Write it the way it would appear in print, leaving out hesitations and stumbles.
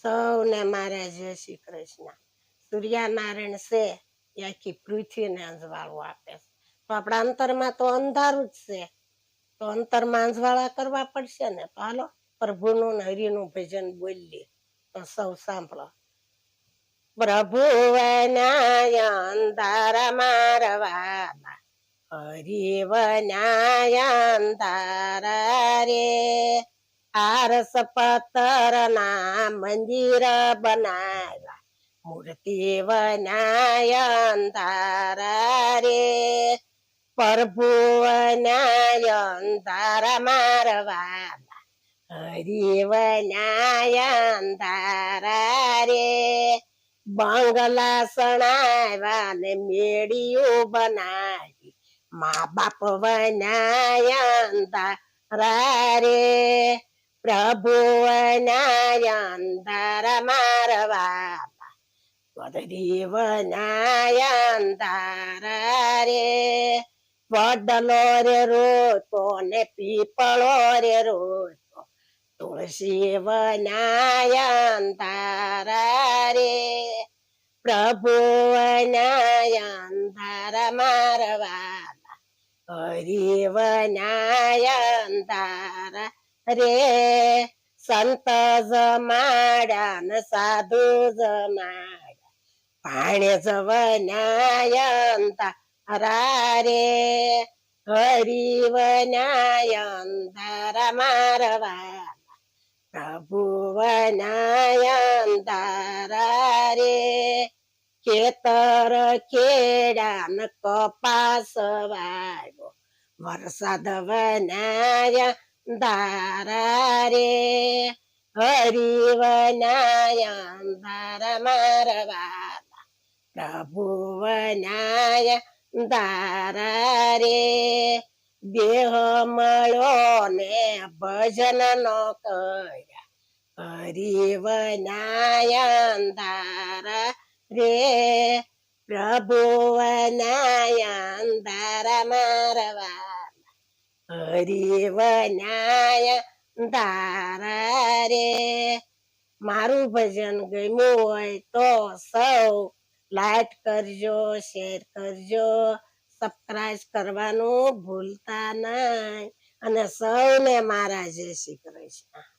સૌને મારા જય શ્રી કૃષ્ણ. સૂર્યનારાયણ છે એ આખી પૃથ્વીને અંજવાળું આપે છે, તો આપણા અંતરમાં તો અંધારું જ છે, તો અંતરમાં અંજવાળા કરવા પડશે ને. તો હાલો પ્રભુનું ને હરિનું ભજન બોલીએ તો સૌ સાંભળો. પ્રભુ વનાય અંધાર મારવાલા, હરિવનાય અંધાર રે. આરસ પત્તર ના મંદિર બનાવ્યા, મૂર્તિ વનાય અંધાર રે. પ્રભુ વનાય અંધાર મારવાલા, હરિવનાય અંધાર રે. બંગલા સણાવ્યા ને મેળીઓ બનાવી, મા બાપ વનાય અંધાર રે. પ્રભુ વનાય અંધાર મારવાલા, ગોદડી વનાય અંધાર રે. વડલો રે રોતો ને પીપળો રે રોતો, તુલસી વનાય અંધાર રે. પ્રભુ વનાય અંધાર મારવાલા, હરિવનાય અંધાર રે. સંત જમાડ્યા ને સાધુ જમાડ્યા, ભાણે જવનાય અંધાર રે. હરિવનાય અંધાર મારવાલા, પ્રભુ વનાય અંધાર રે. ખેતર ખેડા ને કપાસ વાવ્યો, વરસાદ વનાય અંધાર રે. હરિવનાય અંધાર મારવાલા, પ્રભુ વનાય અંધાર રે. દેહ મળ્યો ને ભજન નો કર્યા, હરિવનાય અંધાર રે. પ્રભુ વનાય અંધાર મારવાલા, હરિવનાય અંધાર રે. મારું ભજન ગમ્યું હોય તો સૌ લાઈક કરજો, શેર કરજો, સબસ્ક્રાઇબ કરવાનું ભૂલતા નહીં, અને સૌને મારા જય શ્રી કૃષ્ણ.